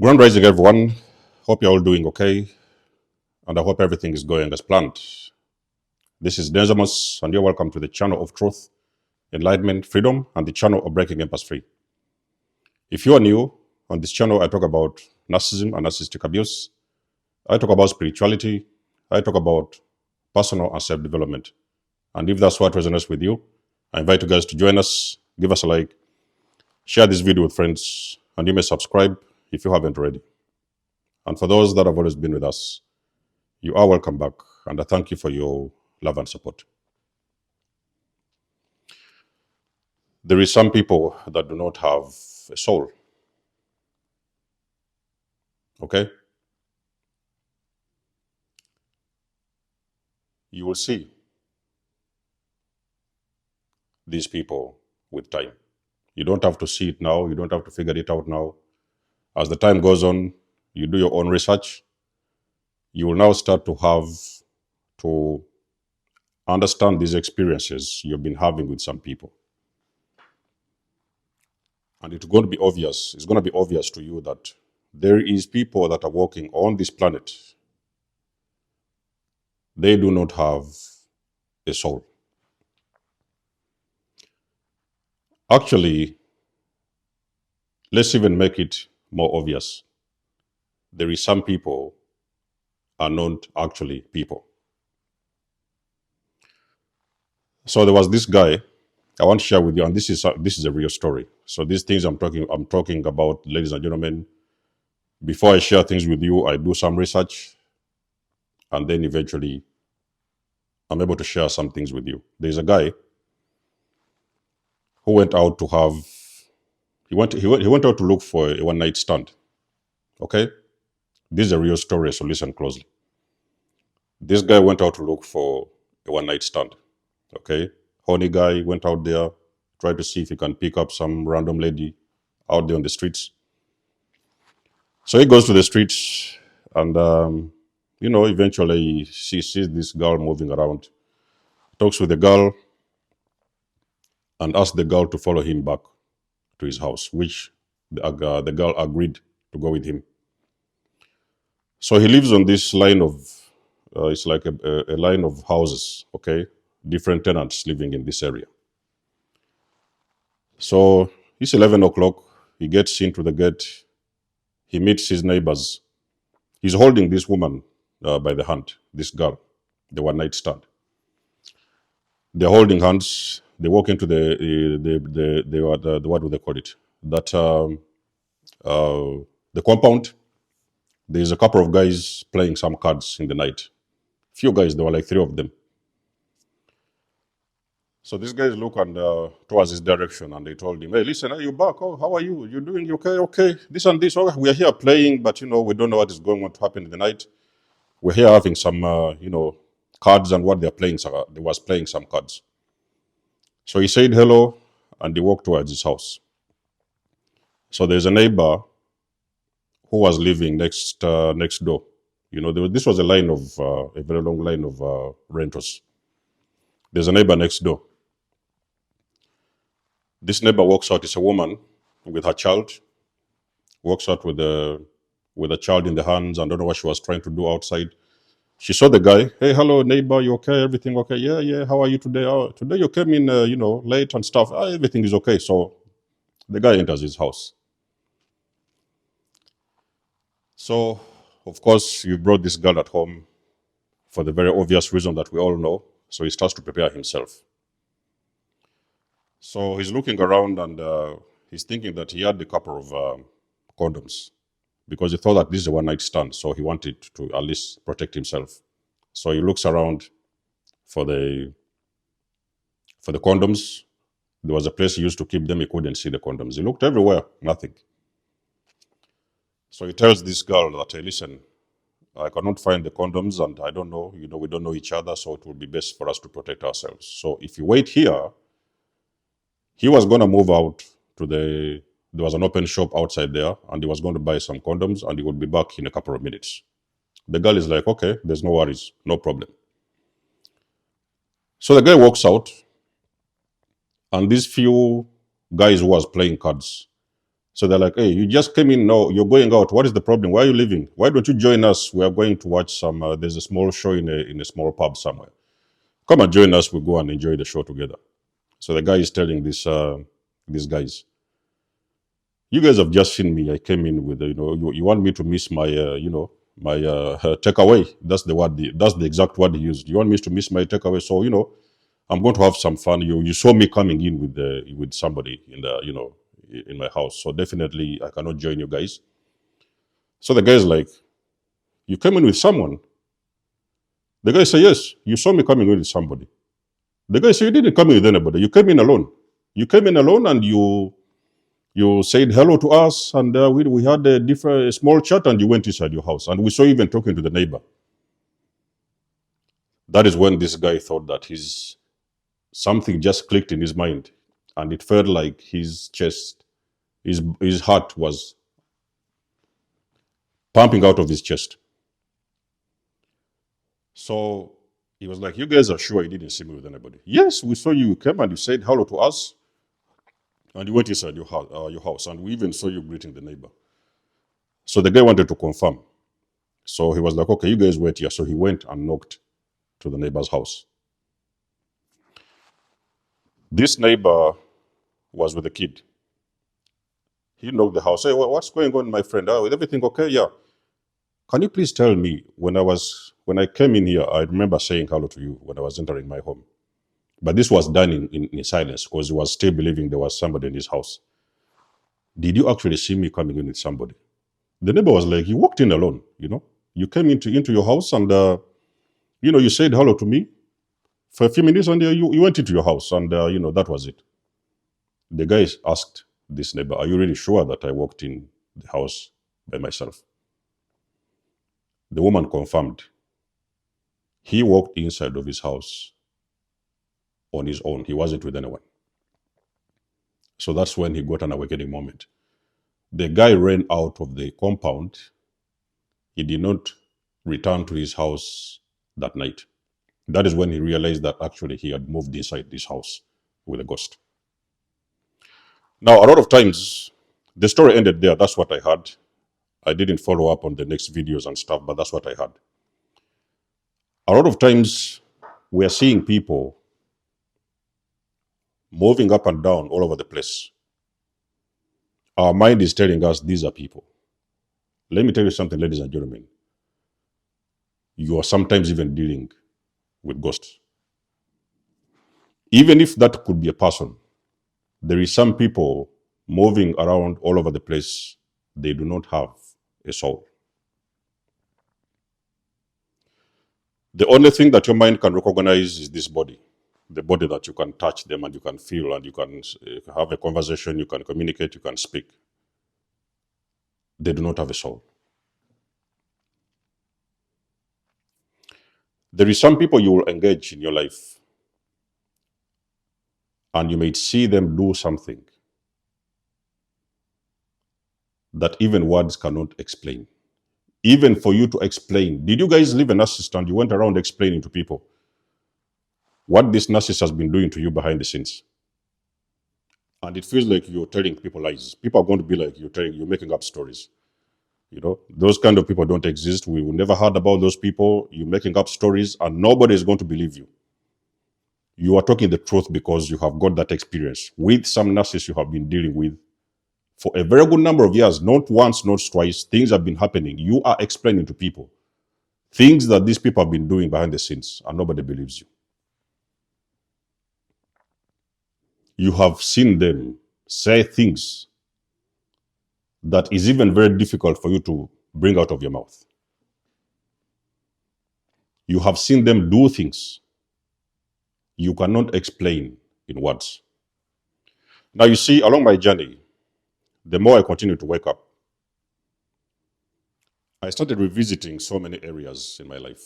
Grand Rising, everyone. Hope you're all doing okay, and I hope everything is going as planned. This is nikymus, and you're welcome to the channel of truth, enlightenment, freedom, and the channel of breaking empires free. If you are new on this channel, I talk about narcissism and narcissistic abuse. I talk about spirituality. I talk about personal and self development. And if that's what resonates with you, I invite you guys to join us, give us a like, share this video with friends, and you may subscribe if you haven't already. And for those that have always been with us, you are welcome back, and I thank you for your love and support. There is some people that do not have a soul. Okay? You will see these people with time. You don't have to see it now, you don't have to figure it out now. As the time goes on, you do your own research, you will now start to have to understand these experiences you've been having with some people. And it's going to be obvious, it's going to be obvious to you that there is people that are walking on this planet. They do not have a soul. Actually, let's even make it more obvious. There is some people are not actually people. So there was this guy I want to share with you, and this is a real story. So these things I'm talking about, ladies and gentlemen. Before I share things with you, I do some research, and then eventually I'm able to share some things with you. There's a guy who went out to have he went out to look for a one night stand. Okay, this is a real story, so listen closely. This guy went out to look for a one night stand. Okay, horny guy went out there, tried to see if he can pick up some random lady out there on the streets. So he goes to the streets, and eventually he sees this girl moving around, talks with the girl, and asks the girl to follow him back to his house, which the girl agreed to go with him. So he lives on this line of, it's like a line of houses, okay? Different tenants living in this area. So it's 11 o'clock. He gets into the gate. He meets his neighbors. He's holding this woman by the hand, this girl, the one night stand. They're holding hands. They walk into the what do they call it? The compound. There's a couple of guys playing some cards in the night. Few guys, there were like three of them. So these guys look and towards his direction, and they told him, "Hey, listen, are you back? Oh, how are you? You doing? You okay? Okay. This and this. Oh, we are here playing, but we don't know what is going on to happen in the night. We're here having some, cards, and what they're playing. They was playing some cards." So he said hello, and they walked towards his house. So there's a neighbor who was living next door. This was a line of a very long line of renters. There's a neighbor next door. This neighbor walks out. It's a woman with her child. Walks out with a child in the hands. I don't know what she was trying to do outside. She saw the guy. Hey, hello, neighbor. You okay? Everything okay? Yeah, yeah. How are you today? Oh, today you came in, late and stuff. Everything is okay. So the guy enters his house. So, of course, you brought this girl at home for the very obvious reason that we all know. So he starts to prepare himself. So he's looking around, and he's thinking that he had a couple of condoms because he thought that this is a one night stand. So he wanted to at least protect himself. So he looks around for the condoms. There was a place he used to keep them. He couldn't see the condoms. He looked everywhere, nothing. So he tells this girl that, hey, listen, I cannot find the condoms, and I don't know, we don't know each other, so it will be best for us to protect ourselves. So if you wait here, he was going to move out to there was an open shop outside there, and he was going to buy some condoms, and he would be back in a couple of minutes. The girl is like, okay, there's no worries, no problem. So the guy walks out, and these few guys who was playing cards, So they're like, hey, you just came in. No, you're going out. What is the problem? Why are you leaving? Why don't you join us? We are going to watch some. There's a small show in a small pub somewhere. Come and join us. We'll go and enjoy the show together. So the guy is telling these guys, you guys have just seen me. I came in with, you want me to miss my, my takeaway. That's the word. That's the exact word he used. You want me to miss my takeaway? So I'm going to have some fun. You saw me coming in with somebody in the in my house. So definitely I cannot join you guys. So the guy's like, you came in with someone. The guy said, yes, you saw me coming in with somebody. The guy said, you didn't come in with anybody. You came in alone. You came in alone and you said hello to us, and we had a small chat, and you went inside your house, and we saw you even talking to the neighbor. That is when this guy thought that something just clicked in his mind, and it felt like his chest, his heart was pumping out of his chest. So he was like, you guys are sure you didn't see me with anybody? Yes, we saw you came and you said hello to us, and you went inside your house, and we even saw you greeting the neighbor. So the guy wanted to confirm. So he was like, okay, you guys wait here. So he went and knocked to the neighbor's house. This neighbor was with a kid. He knocked the house. Hey, what's going on, my friend? Is everything okay? Yeah. Can you please tell me, when I came in here, I remember saying hello to you when I was entering my home. But this was done in silence because he was still believing there was somebody in his house. Did you actually see me coming in with somebody? The neighbor was like, you walked in alone, You came into your house and, you said hello to me for a few minutes, and you went into your house, and, that was it. The guy asked this neighbor, are you really sure that I walked in the house by myself? The woman confirmed. He walked inside of his house on his own. He wasn't with anyone. So that's when he got an awakening moment. The guy ran out of the compound. He did not return to his house that night. That is when he realized that actually he had moved inside this house with a ghost. Now, a lot of times, the story ended there. That's what I had. I didn't follow up on the next videos and stuff, but that's what I had. A lot of times, we are seeing people moving up and down all over the place. Our mind is telling us these are people. Let me tell you something, ladies and gentlemen. You are sometimes even dealing with ghosts. Even if that could be a person, there is some people moving around all over the place. They do not have a soul. The only thing that your mind can recognize is this body, the body that you can touch them and you can feel and you can have a conversation, you can communicate, you can speak. They do not have a soul. There is some people you will engage in your life and you may see them do something that even words cannot explain. Even for you to explain, did you guys leave a narcissist and you went around explaining to people what this narcissist has been doing to you behind the scenes? And it feels like you're telling people lies. People are going to be like, you're making up stories. Those kind of people don't exist. We never heard about those people. You're making up stories and nobody is going to believe you. You are talking the truth because you have got that experience with some narcissists you have been dealing with for a very good number of years. Not once, not twice. Things have been happening. You are explaining to people things that these people have been doing behind the scenes and nobody believes you. You have seen them say things that is even very difficult for you to bring out of your mouth. You have seen them do things you cannot explain in words. Now, you see, along my journey, the more I continue to wake up, I started revisiting so many areas in my life.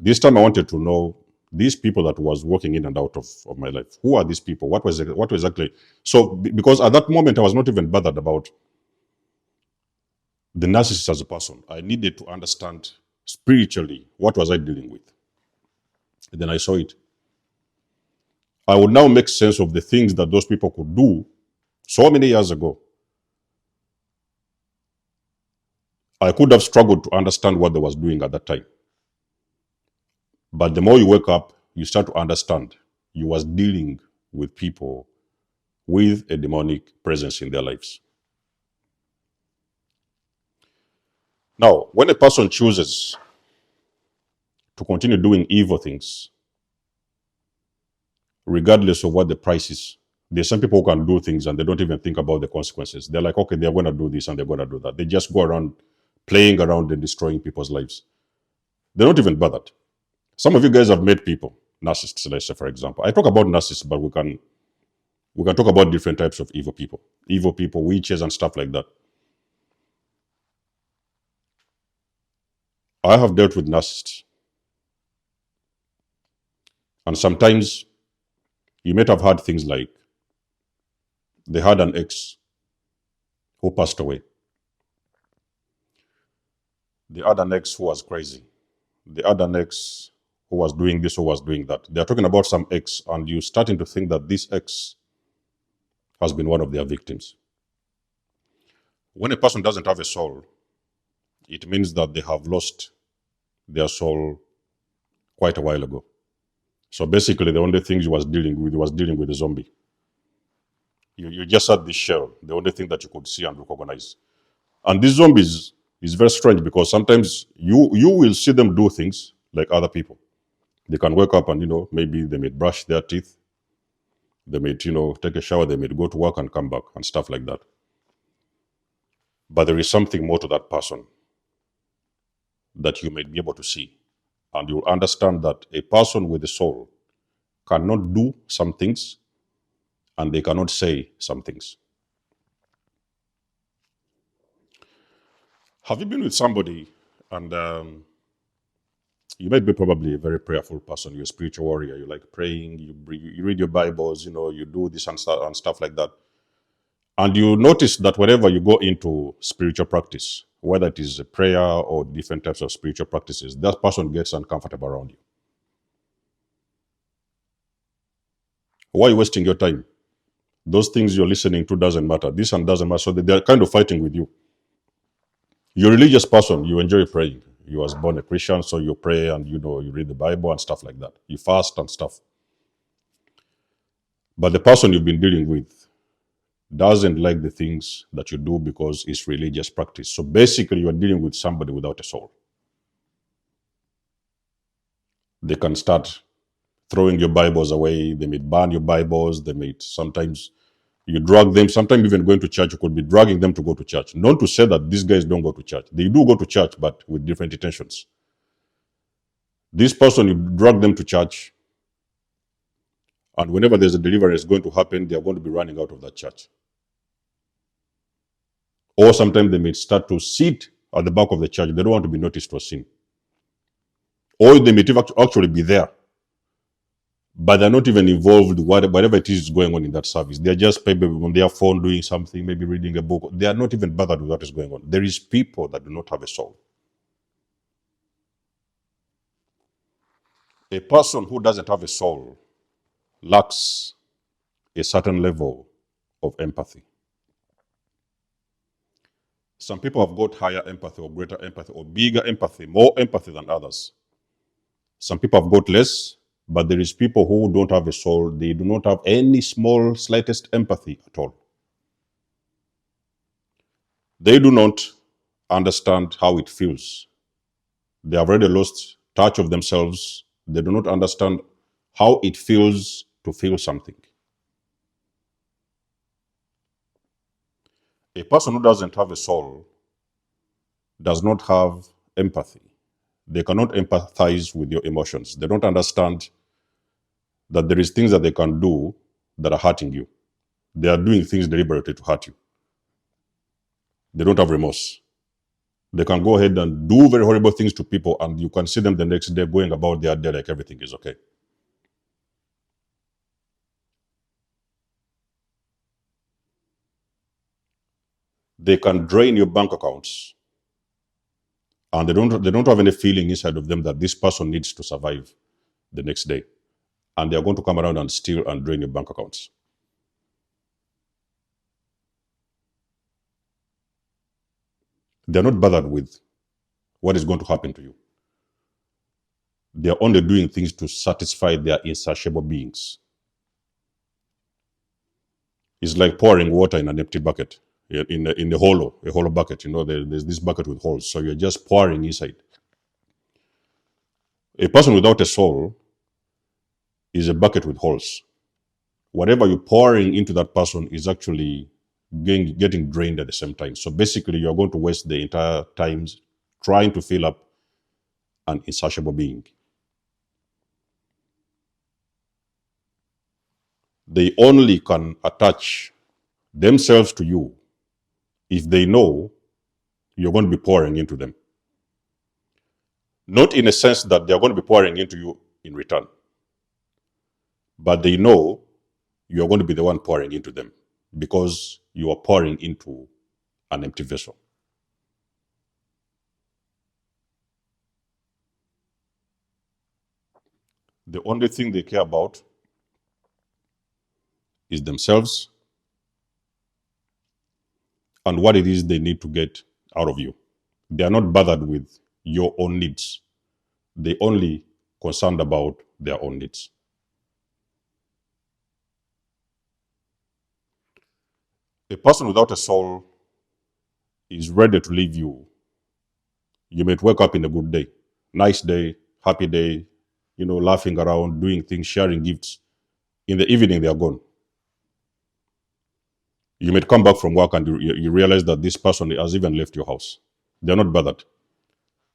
This time I wanted to know these people that was walking in and out of my life. Who are these people? What was exactly? So, because at that moment I was not even bothered about the narcissist as a person. I needed to understand spiritually what was I dealing with. And then I saw it. I would now make sense of the things that those people could do so many years ago, I could have struggled to understand what they was doing at that time. But the more you wake up, you start to understand you was dealing with people with a demonic presence in their lives. Now, when a person chooses to continue doing evil things, regardless of what the price is, there's some people who can do things and they don't even think about the consequences. They're like, okay, they're going to do this and they're going to do that. They just go around playing around and destroying people's lives. They're not even bothered. Some of you guys have met people, narcissists, let's say, for example. I talk about narcissists, but we can talk about different types of evil people, witches, and stuff like that. I have dealt with narcissists, and sometimes you might have had things like they had an ex who passed away. They had an ex who was crazy. They had an ex who was doing this, who was doing that. They're talking about some ex, and you're starting to think that this ex has been one of their victims. When a person doesn't have a soul, it means that they have lost their soul quite a while ago. So basically, the only thing you was dealing with a zombie. You just had this shell, the only thing that you could see and recognize. And these zombies is very strange because sometimes you will see them do things like other people. They can wake up and, maybe they may brush their teeth. They may, take a shower. They may go to work and come back and stuff like that. But there is something more to that person that you may be able to see. And you'll understand that a person with a soul cannot do some things and they cannot say some things. Have you been with somebody and you might be probably a very prayerful person, you're a spiritual warrior, you like praying, you read your Bibles, you do this and stuff like that. And you notice that whenever you go into spiritual practice, whether it is a prayer or different types of spiritual practices, that person gets uncomfortable around you. Why are you wasting your time? Those things you're listening to doesn't matter. This one doesn't matter. So they're kind of fighting with you. You're a religious person. You enjoy praying. You was born a Christian, so you pray and you read the Bible and stuff like that. You fast and stuff. But the person you've been dealing with doesn't like the things that you do because it's religious practice. So basically, you're dealing with somebody without a soul. They can start throwing your Bibles away. They may burn your Bibles. They may sometimes you drag them. Sometimes even going to church, you could be dragging them to go to church. Not to say that these guys don't go to church. They do go to church, but with different intentions. This person, you drag them to church, and whenever there's a deliverance going to happen, they are going to be running out of that church. Or sometimes they may start to sit at the back of the church. They don't want to be noticed or seen. Or they may actually be there, but they're not even involved whatever it is going on in that service. They're just maybe on their phone doing something, maybe reading a book. They are not even bothered with what is going on. There is people that do not have a soul. A person who doesn't have a soul lacks a certain level of empathy. Some people have got higher empathy or greater empathy or bigger empathy, more empathy than others. Some people have got less, but there is people who don't have a soul. They do not have any slightest empathy at all. They do not understand how it feels. They have already lost touch of themselves. They do not understand how it feels to feel something. A person who doesn't have a soul does not have empathy. They cannot empathize with your emotions. They don't understand that there is things that they can do that are hurting you. They are doing things deliberately to hurt you. They don't have remorse. They can go ahead and do very horrible things to people, and you can see them the next day going about their day like everything is okay. They can drain your bank accounts, and they don't have any feeling inside of them that this person needs to survive the next day. And they're going to come around and steal and drain your bank accounts. They're not bothered with what is going to happen to you. They're only doing things to satisfy their insatiable beings. It's like pouring water in an empty bucket, in a hollow bucket. There's this bucket with holes. So you're just pouring inside. A person without a soul is a bucket with holes. Whatever you're pouring into that person is actually getting drained at the same time. So basically, you're going to waste the entire time trying to fill up an insatiable being. They only can attach themselves to you if they know you're going to be pouring into them. Not in a sense that they're going to be pouring into you in return, but they know you're going to be the one pouring into them because you are pouring into an empty vessel. The only thing they care about is themselves and what it is they need to get out of you. They are not bothered with your own needs. They only concerned about their own needs. A person without a soul is ready to leave you. You might wake up in a good day, nice day, happy day, laughing around, doing things, sharing gifts. In the evening, they are gone. You might come back from work and you realize that this person has even left your house. They're not bothered.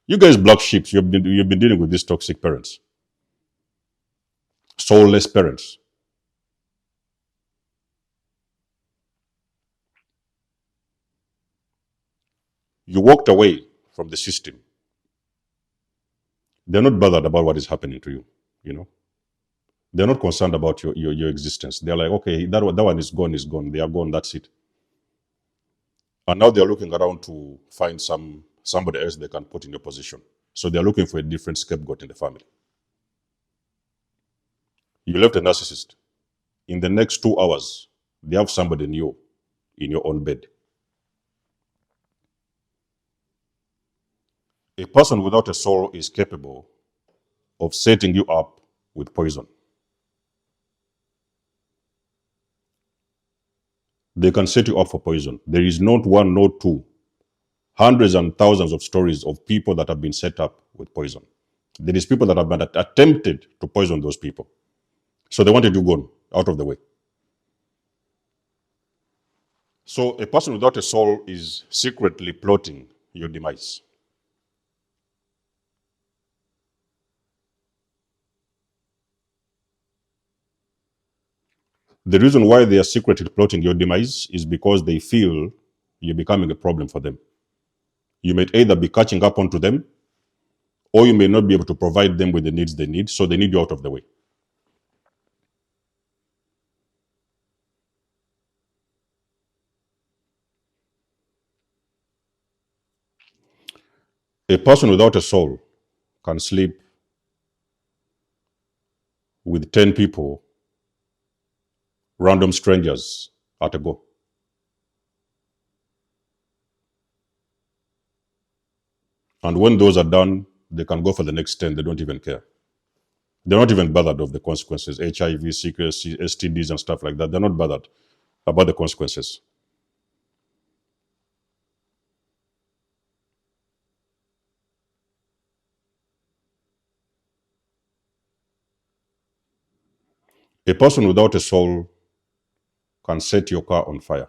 You guys, black sheep, you've been dealing with these toxic parents, soulless parents. You walked away from the system. They're not bothered about what is happening to you. They're not concerned about your existence. They're like, okay, that one is gone, They are gone, that's it. And now they're looking around to find somebody else they can put in your position. So they're looking for a different scapegoat in the family. You left a narcissist. In the next 2 hours, they have somebody new in your own bed. A person without a soul is capable of setting you up with poison. They can set you up for poison. There is not one, not two, hundreds and thousands of stories of people that have been set up with poison. There is people that have been attempted to poison those people. So they wanted you gone, out of the way. So a person without a soul is secretly plotting your demise. The reason why they are secretly plotting your demise is because they feel you're becoming a problem for them. You may either be catching up onto them, or you may not be able to provide them with the needs they need, so they need you out of the way. A person without a soul can sleep with 10 people, random strangers, at a go. And when those are done, they can go for the next 10. They don't even care. They're not even bothered of the consequences, HIV, secrecy, STDs, and stuff like that. They're not bothered about the consequences. A person without a soul can set your car on fire.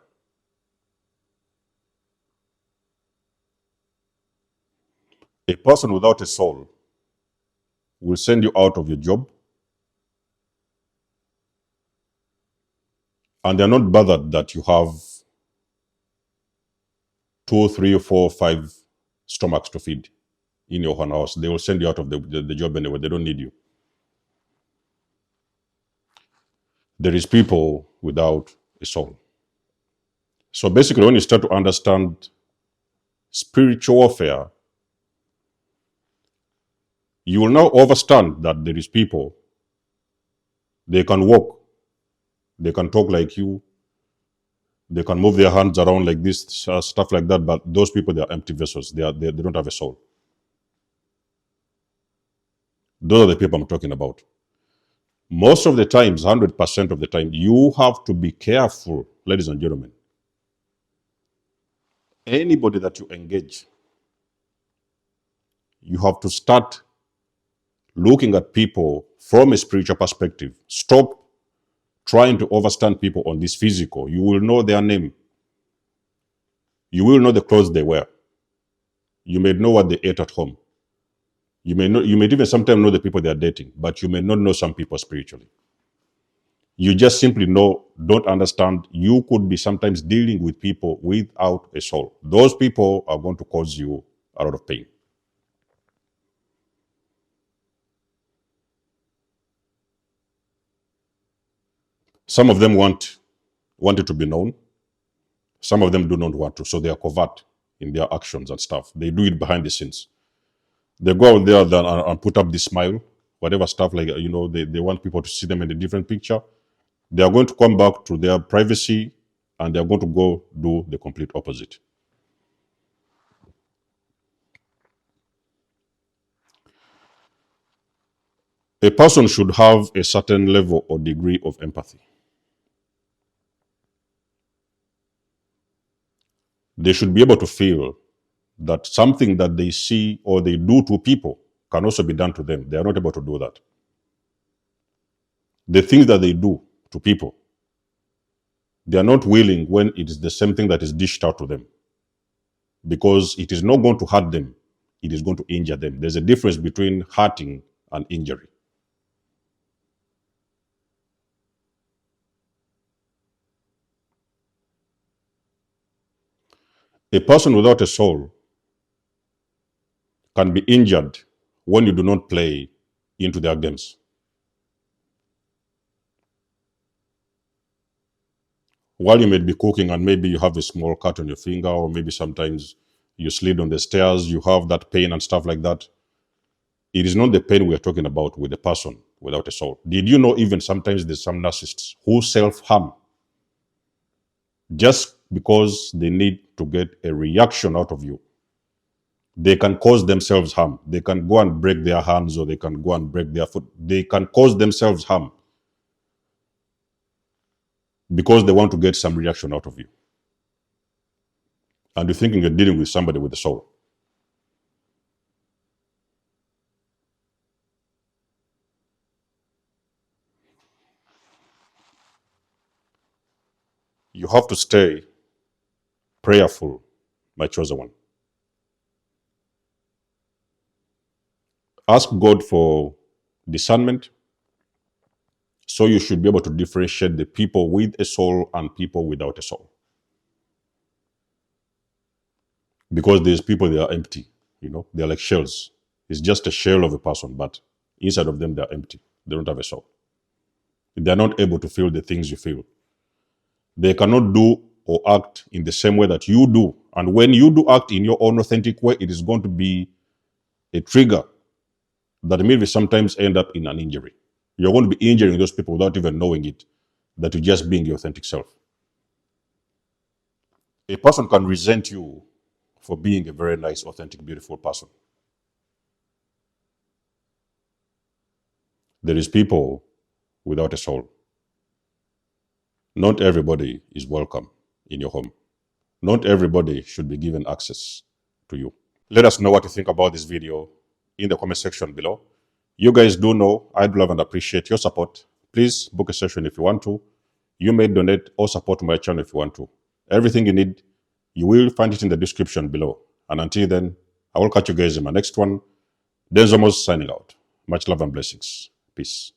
A person without a soul will send you out of your job, and they're not bothered that you have 2, 3, 4, 5 stomachs to feed in your own house. They will send you out of the job anyway. They don't need you. There is people without a soul. So basically, when you start to understand spiritual warfare, you will now understand that there is people, they can walk, they can talk like you, They can move their hands around like this, stuff like that, but those people, they are empty vessels. They don't have a soul. Those are the people I'm talking about. Most of the times, 100% of the time, you have to be careful, ladies and gentlemen. Anybody that you engage, you have to start looking at people from a spiritual perspective. Stop trying to understand people on this physical. You will know their name. You will know the clothes they wear. You may know what they ate at home. You may even sometimes know the people they are dating, but you may not know some people spiritually. You just simply don't understand. You could be sometimes dealing with people without a soul. Those people are going to cause you a lot of pain. Some of them want it to be known. Some of them do not want to, so they are covert in their actions and stuff. They do it behind the scenes. They go out there and put up this smile, whatever stuff, like, they want people to see them in a different picture. They are going to come back to their privacy and they are going to go do the complete opposite. A person should have a certain level or degree of empathy. They should be able to feel that something that they see or they do to people can also be done to them. They are not able to do that. The things that they do to people, they are not willing when it is the same thing that is dished out to them, because it is not going to hurt them, it is going to injure them. There's a difference between hurting and injury. A person without a soul can be injured when you do not play into their games. While you may be cooking and maybe you have a small cut on your finger, or maybe sometimes you slid on the stairs, you have that pain and stuff like that. It is not the pain we are talking about with a person without a soul. Did you know even sometimes there's some narcissists who self-harm just because they need to get a reaction out of you? They can cause themselves harm. They can go and break their hands, or they can go and break their foot. They can cause themselves harm because they want to get some reaction out of you. And you're thinking you're dealing with somebody with a soul. You have to stay prayerful, my chosen one. Ask God for discernment, so you should be able to differentiate the people with a soul and people without a soul. Because there's people, they are empty, they're like shells. It's just a shell of a person, but inside of them, they're empty. They don't have a soul. They're not able to feel the things you feel. They cannot do or act in the same way that you do. And when you do act in your own authentic way, it is going to be a trigger that maybe sometimes end up in an injury. You're going to be injuring those people without even knowing it, that you're just being your authentic self. A person can resent you for being a very nice, authentic, beautiful person. There is people without a soul. Not everybody is welcome in your home. Not everybody should be given access to you. Let us know what you think about this video in the comment section below. You guys do know I'd love and appreciate your support. Please book a session if you want to. You may donate or support my channel if you want to. Everything you need, you will find it in the description below. And until then, I will catch you guys in my next one. Remorse signing out. Much love and blessings. Peace.